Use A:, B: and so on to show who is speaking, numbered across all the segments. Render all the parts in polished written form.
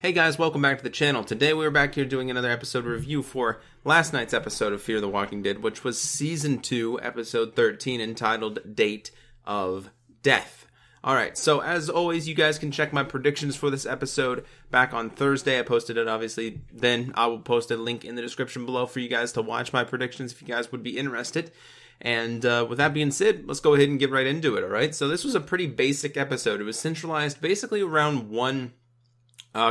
A: Hey guys, welcome back to the channel. Today we're back here doing another episode review for last night's episode of Fear the Walking Dead, which was Season 2, Episode 13, entitled Date of Death. Alright, so as always, you guys can check my predictions for this episode back on Thursday. I posted it, obviously. Then I will post a link in the description below for you guys to watch my predictions if you guys would be interested. And with that being said, let's go ahead and get right into it, alright? So this was a pretty basic episode. It was centralized basically around one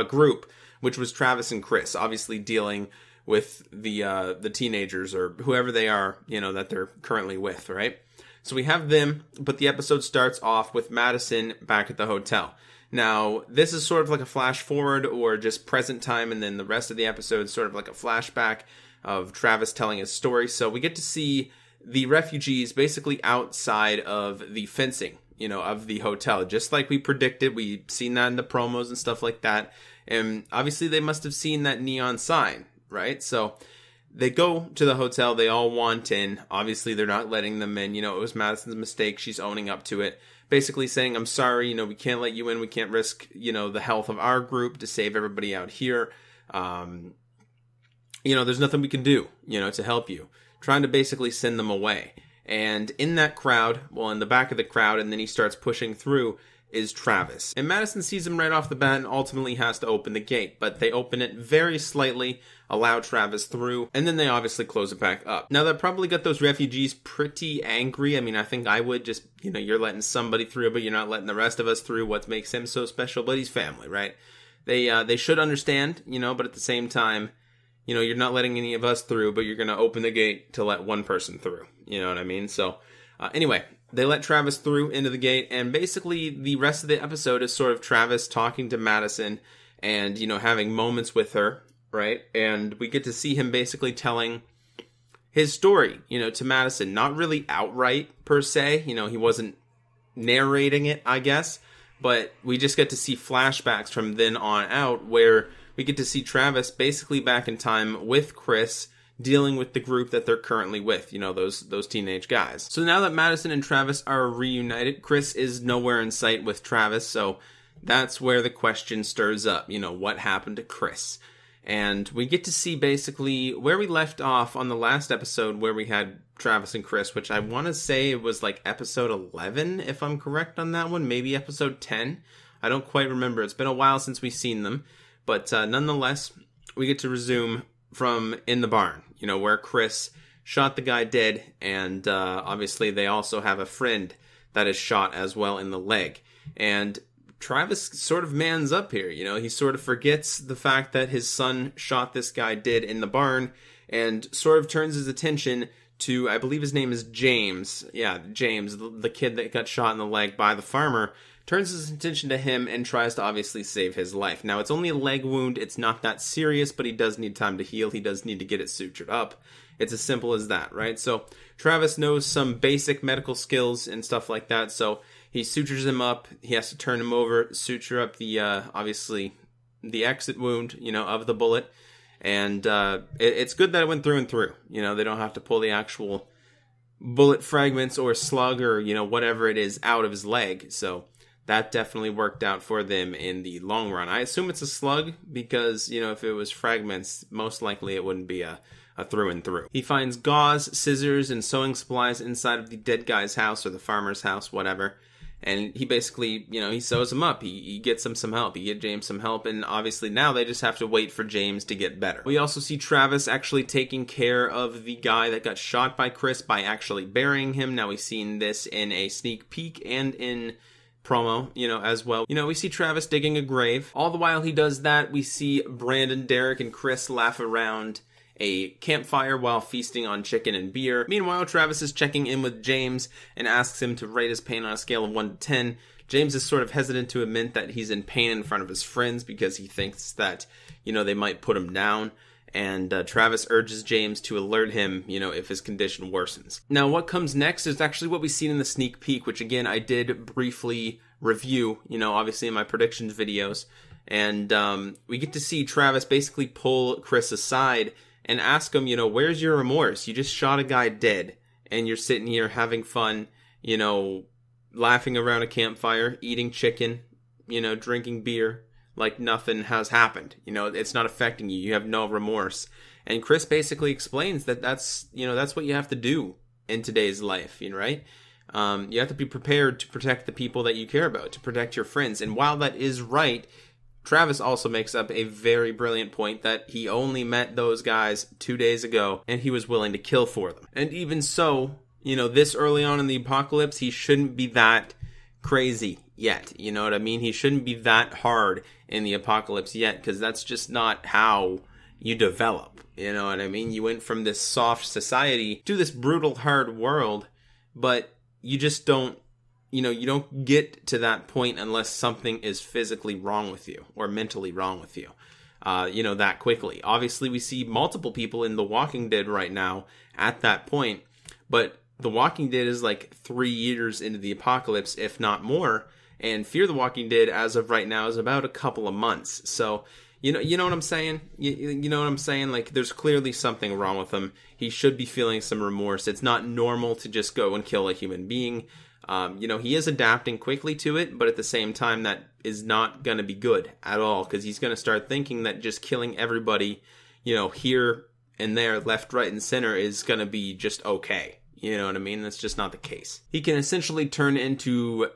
A: group, which was Travis and Chris, obviously dealing with the teenagers or whoever they are, you know, that they're currently with, right? So we have them, but the episode starts off with Madison back at the hotel. Now, this is sort of like a flash forward or just present time, and then the rest of the episode is sort of like a flashback of Travis telling his story. So we get to see the refugees basically outside of the fencing, you know, of the hotel, just like we predicted. We've seen that in the promos and stuff like that. And obviously they must have seen that neon sign, right? So they go to the hotel. They all want in. Obviously they're not letting them in. You know, it was Madison's mistake. She's owning up to it. Basically saying, I'm sorry, you know, we can't let you in. We can't risk, you know, the health of our group to save everybody out here. You know, there's nothing we can do, you know, to help you. Trying to basically send them away. And in that crowd, well, in the back of the crowd, and then he starts pushing through, is Travis. And Madison sees him right off the bat and ultimately has to open the gate. But they open it very slightly, allow Travis through, and then they obviously close it back up. Now, that probably got those refugees pretty angry. I mean, I think I would just, you know, you're letting somebody through, but you're not letting the rest of us through. What makes him so special? But he's family, right? They should understand, you know, but at the same time, you know, you're not letting any of us through, but you're going to open the gate to let one person through. You know what I mean? So, anyway, they let Travis through into the gate, and basically the rest of the episode is sort of Travis talking to Madison and, you know, having moments with her, right? And we get to see him basically telling his story, you know, to Madison. Not really outright, per se. You know, he wasn't narrating it, I guess. But we just get to see flashbacks from then on out where we get to see Travis basically back in time with Chris, dealing with the group that they're currently with, you know, those teenage guys. So now that Madison and Travis are reunited, Chris is nowhere in sight with Travis, so that's where the question stirs up, you know, what happened to Chris? And we get to see basically where we left off on the last episode where we had Travis and Chris, which I want to say it was like episode 11, if I'm correct on that one, maybe episode 10. I don't quite remember. It's been a while since we've seen them. But nonetheless, we get to resume from in the barn, you know, where Chris shot the guy dead. And obviously they also have a friend that is shot as well in the leg. And Travis sort of mans up here, you know, he sort of forgets the fact that his son shot this guy dead in the barn and sort of turns his attention to, I believe his name is James. Yeah, James, the kid that got shot in the leg by the farmer. Turns his attention to him and tries to obviously save his life. Now, it's only a leg wound. It's not that serious, but he does need time to heal. He does need to get it sutured up. It's as simple as that, right? So Travis knows some basic medical skills and stuff like that. So he sutures him up. He has to turn him over, suture up the, obviously, the exit wound, you know, of the bullet. And it's good that it went through and through. You know, they don't have to pull the actual bullet fragments or slug or, you know, whatever it is out of his leg. So that definitely worked out for them in the long run. I assume it's a slug because, you know, if it was fragments, most likely it wouldn't be a through and through. He finds gauze, scissors, and sewing supplies inside of the dead guy's house or the farmer's house, whatever. And he basically, you know, he sews him up. He gets him some help. He gets James some help. And obviously now they just have to wait for James to get better. We also see Travis actually taking care of the guy that got shot by Chris by actually burying him. Now we've seen this in a sneak peek and in promo, you know, as well. You know, we see Travis digging a grave. All the while he does that, we see Brandon, Derek, and Chris laugh around a campfire while feasting on chicken and beer. Meanwhile, Travis is checking in with James and asks him to rate his pain on a scale of 1 to 10. James is sort of hesitant to admit that he's in pain in front of his friends because he thinks that, you know, they might put him down. And Travis urges James to alert him, you know, if his condition worsens. Now, what comes next is actually what we've seen in the sneak peek, which again, I did briefly review, you know, obviously in my predictions videos. And we get to see Travis basically pull Chris aside and ask him, you know, where's your remorse? You just shot a guy dead and you're sitting here having fun, you know, laughing around a campfire, eating chicken, you know, drinking beer. like nothing has happened. It's not affecting you. You have no remorse. And Chris basically explains that that's what you have to do in today's life, right? You have to be prepared to protect the people that you care about, to protect your friends. And while that is right, Travis also makes up a very brilliant point that he only met those guys 2 days ago, and he was willing to kill for them. And even so, this early on in the apocalypse, he shouldn't be that crazy yet. You know what I mean? He shouldn't be that hard in the apocalypse yet, because that's just not how you develop. You know what I mean? You went from this soft society to this brutal, hard world, but you just don't, you don't get to that point unless something is physically wrong with you or mentally wrong with you, that quickly. Obviously, we see multiple people in The Walking Dead right now at that point, but The Walking Dead is like 3 years into the apocalypse, if not more, and Fear the Walking Dead, as of right now, is about a couple of months. So, you know what I'm saying? You know what I'm saying? Like, there's clearly something wrong with him. He should be feeling some remorse. It's not normal to just go and kill a human being. He is adapting quickly to it, but at the same time, that is not going to be good at all, because he's going to start thinking that just killing everybody, here and there, left, right, and center is going to be just okay. You know what I mean? That's just not the case. He can essentially turn into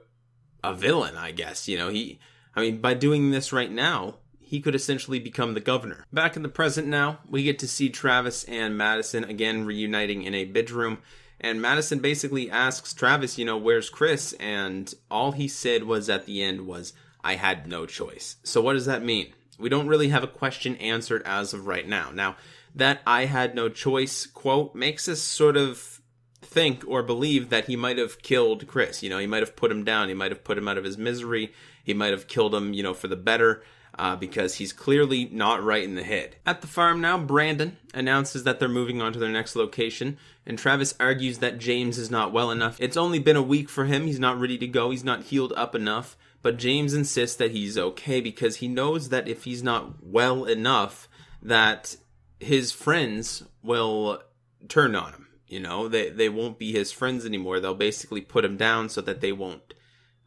A: a villain, I guess. By doing this right now, he could essentially become the governor. Back in the present now, we get to see Travis and Madison again reuniting in a bedroom. And Madison basically asks Travis, where's Chris? And all he said was at the end was, I had no choice. So what does that mean? We don't really have a question answered as of right now. Now, that I had no choice quote makes us sort of think or believe that he might have killed Chris. He might have put him down. He might have put him out of his misery. He might have killed him, for the better. Because he's clearly not right in the head. At the farm now, Brandon announces that they're moving on to their next location, and Travis argues that James is not well enough. It's only been a week for him. He's not ready to go. He's not healed up enough. But James insists that he's okay, because he knows that if he's not well enough, that his friends will turn on him. They won't be his friends anymore. They'll basically put him down so that they won't,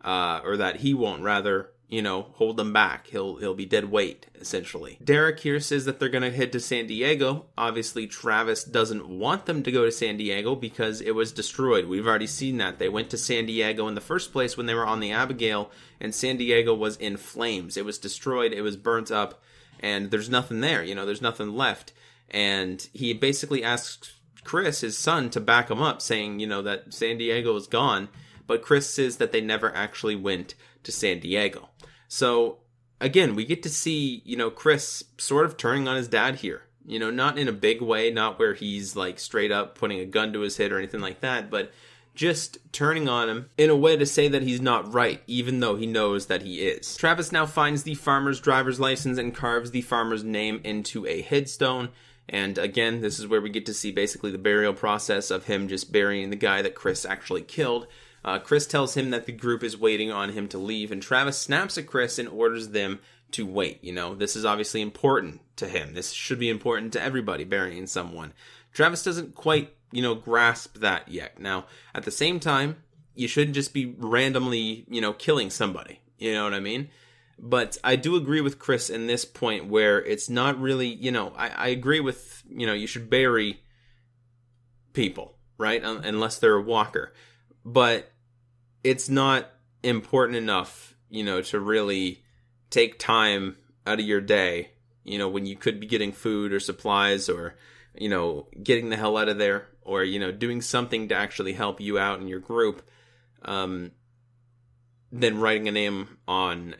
A: or that he won't, rather, hold them back. He'll be dead weight, essentially. Derek here says that they're going to head to San Diego. Obviously, Travis doesn't want them to go to San Diego because it was destroyed. We've already seen that. They went to San Diego in the first place when they were on the Abigail, and San Diego was in flames. It was destroyed. It was burnt up, and there's nothing there. There's nothing left. And he basically asks Chris, his son, to back him up, saying, that San Diego is gone. But Chris says that they never actually went to San Diego. So, again, we get to see, Chris sort of turning on his dad here. Not in a big way, not where he's, like, straight up putting a gun to his head or anything like that, but just turning on him in a way to say that he's not right, even though he knows that he is. Travis now finds the farmer's driver's license and carves the farmer's name into a headstone. And again, this is where we get to see basically the burial process of him just burying the guy that Chris actually killed. Chris tells him that the group is waiting on him to leave, and Travis snaps at Chris and orders them to wait. This is obviously important to him. This should be important to everybody burying someone. Travis doesn't quite, grasp that yet. Now, at the same time, you shouldn't just be randomly, killing somebody. You know what I mean? But I do agree with Chris in this point where it's not really, I agree with, you should bury people, right? Unless they're a walker. But it's not important enough, to really take time out of your day, when you could be getting food or supplies or, getting the hell out of there or, doing something to actually help you out in your group, than writing a name on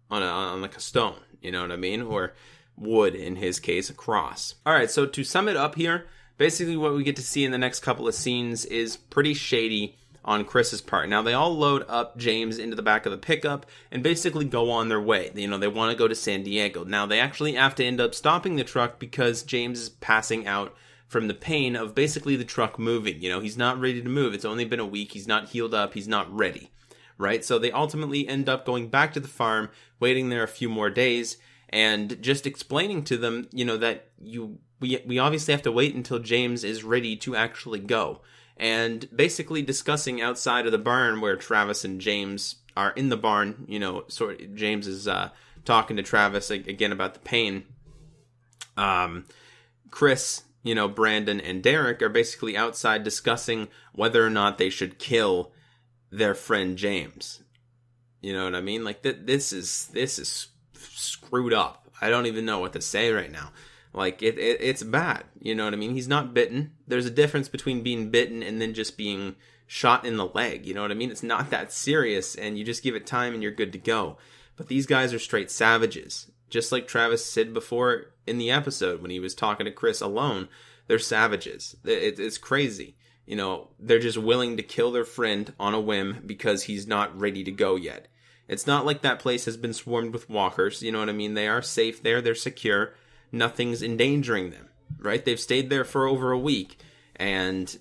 A: like a stone, you know what I mean? Or wood, in his case, a cross. All right, so to sum it up here, basically what we get to see in the next couple of scenes is pretty shady on Chris's part. Now, they all load up James into the back of the pickup and basically go on their way. They want to go to San Diego. Now, they actually have to end up stopping the truck because James is passing out from the pain of basically the truck moving. He's not ready to move. It's only been a week. He's not healed up. He's not ready, right? So they ultimately end up going back to the farm, waiting there a few more days, and just explaining to them, that we obviously have to wait until James is ready to actually go. And basically discussing outside of the barn where Travis and James are in the barn, James is talking to Travis again about the pain. Chris, Brandon and Derek are basically outside discussing whether or not they should kill their friend James. You know what I mean? Like, this is screwed up. I don't even know what to say right now. Like, it's bad. You know what I mean? He's not bitten. There's a difference between being bitten and then just being shot in the leg. You know what I mean? It's not that serious, and you just give it time and you're good to go. But these guys are straight savages. Just like Travis said before in the episode when he was talking to Chris alone, they're savages. It's crazy. They're just willing to kill their friend on a whim because he's not ready to go yet. It's not like that place has been swarmed with walkers. You know what I mean? They are safe there. They're secure. Nothing's endangering them, right? They've stayed there for over a week and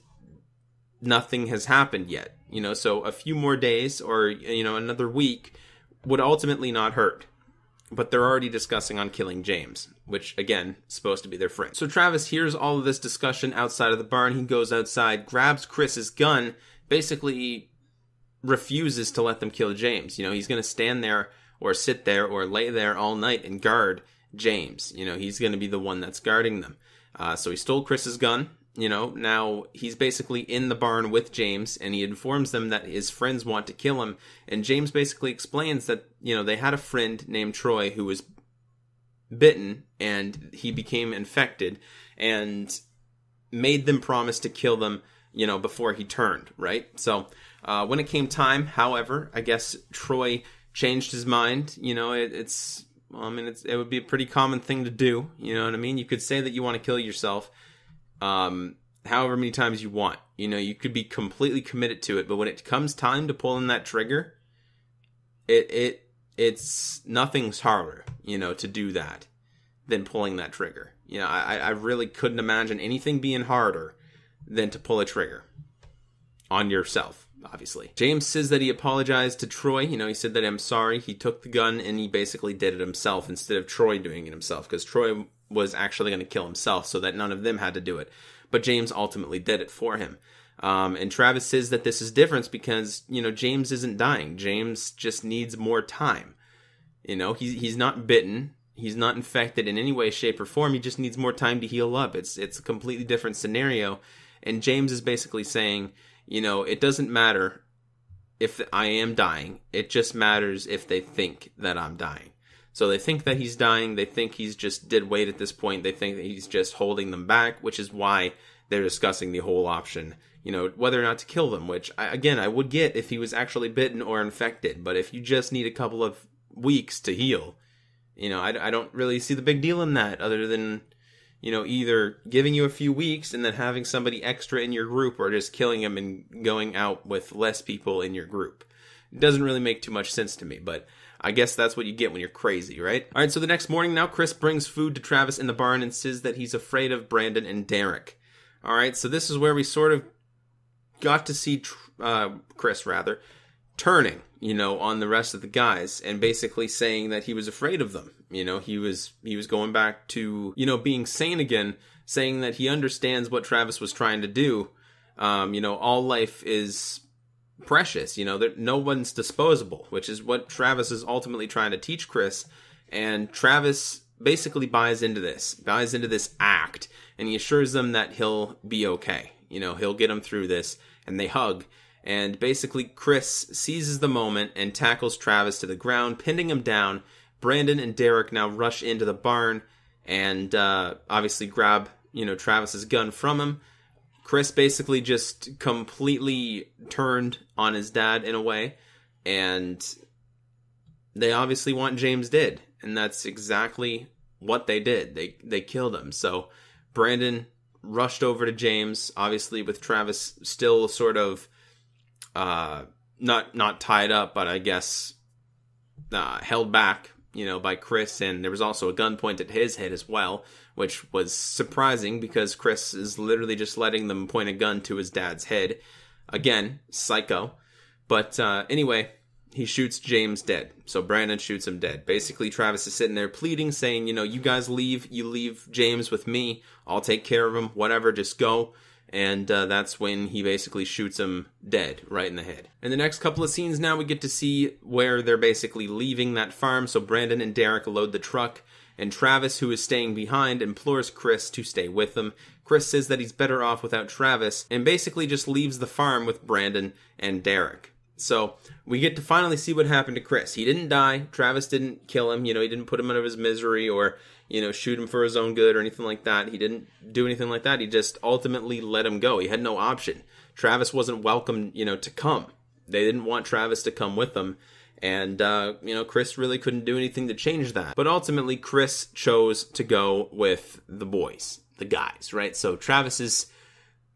A: nothing has happened yet. So a few more days or, another week would ultimately not hurt. But they're already discussing on killing James, which, again, is supposed to be their friend. So Travis hears all of this discussion outside of the barn. He goes outside, grabs Chris's gun, basically refuses to let them kill James. He's going to stand there or sit there or lay there all night and guard James. He's going to be the one that's guarding them. So he stole Chris's gun. Now he's basically in the barn with James, and he informs them that his friends want to kill him. And James basically explains that, they had a friend named Troy who was bitten, and he became infected, and made them promise to kill them, before he turned, right? So when it came time, however, I guess Troy changed his mind. It would be a pretty common thing to do. You know what I mean? You could say that you want to kill yourself however many times you want. You could be completely committed to it, but when it comes time to pull in that trigger, it's nothing's harder, to do that than pulling that trigger. I really couldn't imagine anything being harder than to pull a trigger on yourself, obviously. James says that he apologized to Troy. He said that I'm sorry. He took the gun and he basically did it himself instead of Troy doing it himself, because Troy was actually going to kill himself so that none of them had to do it. But James ultimately did it for him. And Travis says that this is different because, James isn't dying. James just needs more time. He's not bitten. He's not infected in any way, shape, or form. He just needs more time to heal up. It's a completely different scenario. And James is basically saying, it doesn't matter if I am dying. It just matters if they think that I'm dying. So they think that he's dying. They think he's just dead weight at this point. They think that he's just holding them back, which is why they're discussing the whole option, whether or not to kill them, which, I would get if he was actually bitten or infected. But if you just need a couple of weeks to heal, I don't really see the big deal in that, other than, either giving you a few weeks and then having somebody extra in your group, or just killing him and going out with less people in your group. It doesn't really make too much sense to me, but I guess that's what you get when you're crazy, right? All right, so the next morning now, Chris brings food to Travis in the barn and says that he's afraid of Brandon and Derek. All right, so this is where we sort of got to see Chris, turning, on the rest of the guys and basically saying that he was afraid of them. He was going back to, being sane again, saying that he understands what Travis was trying to do. All life is precious, that no one's disposable, which is what Travis is ultimately trying to teach Chris. And Travis basically buys into this act, and he assures them that he'll be okay. He'll get them through this, and they hug. And basically Chris seizes the moment and tackles Travis to the ground, pinning him down. Brandon and Derek now rush into the barn and obviously grab, Travis's gun from him. Chris basically just completely turned on his dad in a way, and they obviously want James dead, and that's exactly what they did. They killed him. So Brandon rushed over to James, obviously with Travis still sort of not tied up, but I guess held back, by Chris, and there was also a gun pointed at his head as well, which was surprising because Chris is literally just letting them point a gun to his dad's head. Again, psycho. But anyway, he shoots James dead. So Brandon shoots him dead. Basically, Travis is sitting there pleading, saying, you guys leave. You leave James with me. I'll take care of him. Whatever, just go. And that's when he basically shoots him dead right in the head. In the next couple of scenes now, we get to see where they're basically leaving that farm. So Brandon and Derek load the truck, and Travis, who is staying behind, implores Chris to stay with them. Chris says that he's better off without Travis, and basically just leaves the farm with Brandon and Derek. So we get to finally see what happened to Chris. He didn't die. Travis didn't kill him. He didn't put him out of his misery or, shoot him for his own good or anything like that. He didn't do anything like that. He just ultimately let him go. He had no option. Travis wasn't welcome, to come. They didn't want Travis to come with them. And, Chris really couldn't do anything to change that. But ultimately, Chris chose to go with the boys, the guys, right? So Travis is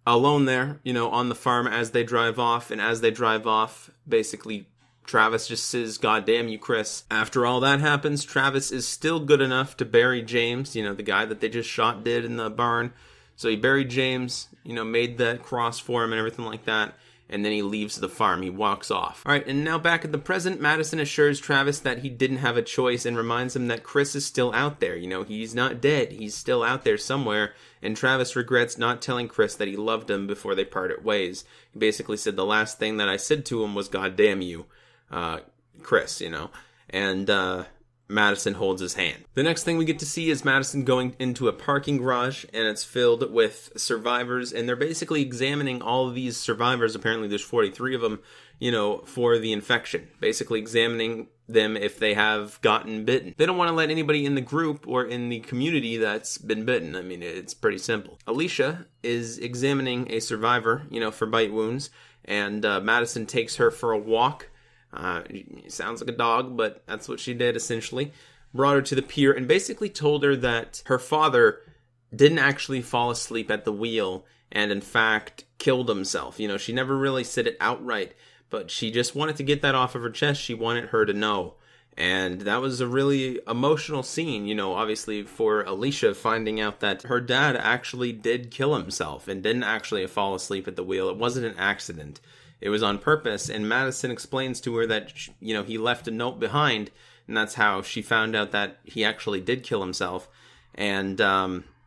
A: alone there, on the farm as they drive off. And as they drive off, basically, Travis just says, "God damn you, Chris." After all that happens, Travis is still good enough to bury James, the guy that they just shot dead in the barn. So he buried James, made that cross for him and everything like that. And then he leaves the farm. He walks off. All right, and now back at the present, Madison assures Travis that he didn't have a choice and reminds him that Chris is still out there. He's not dead. He's still out there somewhere. And Travis regrets not telling Chris that he loved him before they parted ways. He basically said, "The last thing that I said to him was, 'God damn you, Chris,' And Madison holds his hand. The next thing we get to see is Madison going into a parking garage, and it's filled with survivors, and they're basically examining all of these survivors. Apparently there's 43 of them, for the infection. Basically examining them if they have gotten bitten. They don't want to let anybody in the group or in the community that's been bitten. I mean, it's pretty simple. Alicia is examining a survivor, for bite wounds, and Madison takes her for a walk. Sounds like a dog, but that's what she did essentially. Brought her to the pier and basically told her that her father didn't actually fall asleep at the wheel and in fact killed himself. She never really said it outright, but she just wanted to get that off of her chest. She wanted her to know. And that was a really emotional scene, obviously for Alicia, finding out that her dad actually did kill himself and didn't actually fall asleep at the wheel. It wasn't an accident. It was on purpose, and Madison explains to her that, he left a note behind, and that's how she found out that he actually did kill himself. And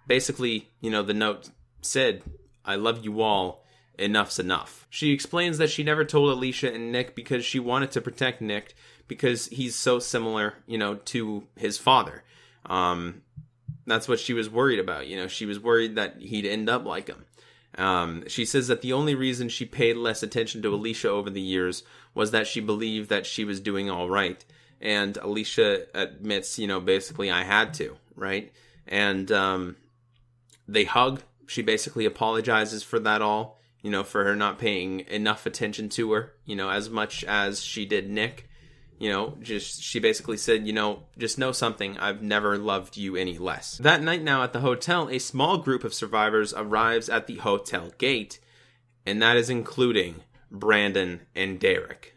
A: basically, the note said, "I love you all, enough's enough." She explains that she never told Alicia and Nick because she wanted to protect Nick because he's so similar, to his father. That's what she was worried about. She was worried that he'd end up like him. She says that the only reason she paid less attention to Alicia over the years was that she believed that she was doing all right. And Alicia admits, basically I had to, right? And they hug. She basically apologizes for that all, for her not paying enough attention to her, as much as she did Nick. She basically said, just know something, I've never loved you any less. That night now at the hotel, a small group of survivors arrives at the hotel gate, and that is including Brandon and Derek.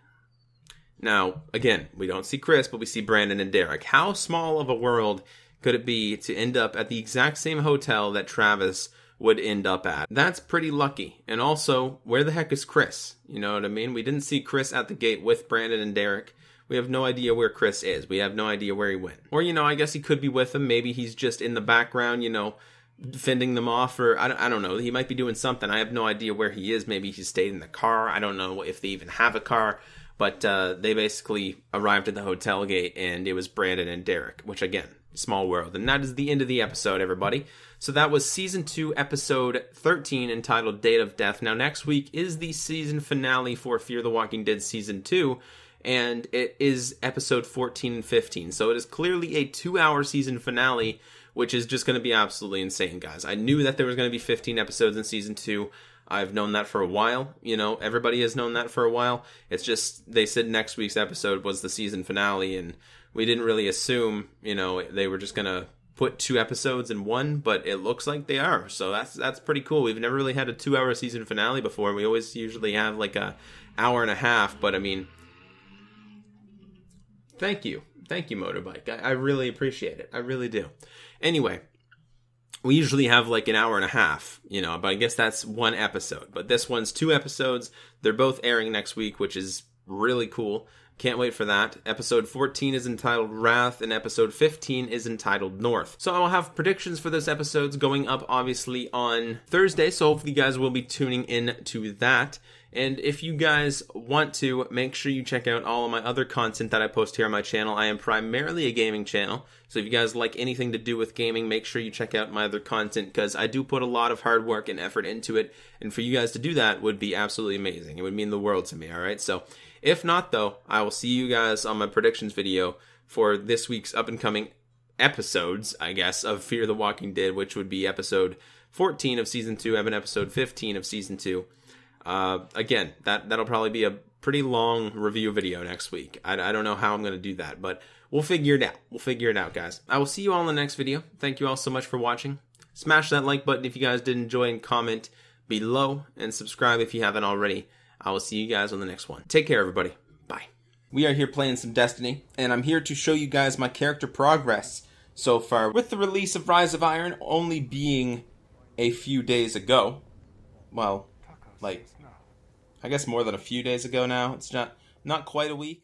A: Now, again, we don't see Chris, but we see Brandon and Derek. How small of a world could it be to end up at the exact same hotel that Travis would end up at? That's pretty lucky. And also, where the heck is Chris? You know what I mean? We didn't see Chris at the gate with Brandon and Derek. We have no idea where Chris is. We have no idea where he went. Or, I guess he could be with them. Maybe he's just in the background, fending them off. Or, I don't know. He might be doing something. I have no idea where he is. Maybe he stayed in the car. I don't know if they even have a car. But they basically arrived at the hotel gate, and it was Brandon and Derek. Which, again, small world. And that is the end of the episode, everybody. So that was Season 2, Episode 13, entitled Date of Death. Now, next week is the season finale for Fear the Walking Dead Season 2. And it is episode 14 and 15. So it is clearly a 2-hour season finale, which is just going to be absolutely insane, guys. I knew that there was going to be 15 episodes in season 2. I've known that for a while. Everybody has known that for a while. It's just, they said next week's episode was the season finale, and we didn't really assume, they were just going to put 2 episodes in one, but it looks like they are. So that's pretty cool. We've never really had a 2-hour season finale before. We always usually have like a hour and a half, but I mean, Thank you, Motorbike. I really appreciate it. I really do. Anyway, we usually have like an hour and a half, but I guess that's one episode. But this one's 2 episodes. They're both airing next week, which is really cool. Can't wait for that. Episode 14 is entitled Wrath, and episode 15 is entitled North. So I will have predictions for those episodes going up, obviously, on Thursday, so hopefully you guys will be tuning in to that. And if you guys want to, make sure you check out all of my other content that I post here on my channel. I am primarily a gaming channel, so if you guys like anything to do with gaming, make sure you check out my other content, because I do put a lot of hard work and effort into it, and for you guys to do that would be absolutely amazing. It would mean the world to me, alright? So, if not though, I will see you guys on my predictions video for this week's up-and-coming episodes, I guess, of Fear the Walking Dead, which would be episode 14 of Season 2 and episode 15 of Season 2. Again, that'll probably be a pretty long review video next week. I don't know how I'm going to do that, but we'll figure it out. We'll figure it out, guys. I will see you all in the next video. Thank you all so much for watching. Smash that like button if you guys did enjoy, and comment below, and subscribe if you haven't already. I will see you guys on the next one. Take care, everybody. Bye. We are here playing some Destiny, and I'm here to show you guys my character progress so far. With the release of Rise of Iron only being a few days ago, well, like, I guess more than a few days ago now. It's not quite a week.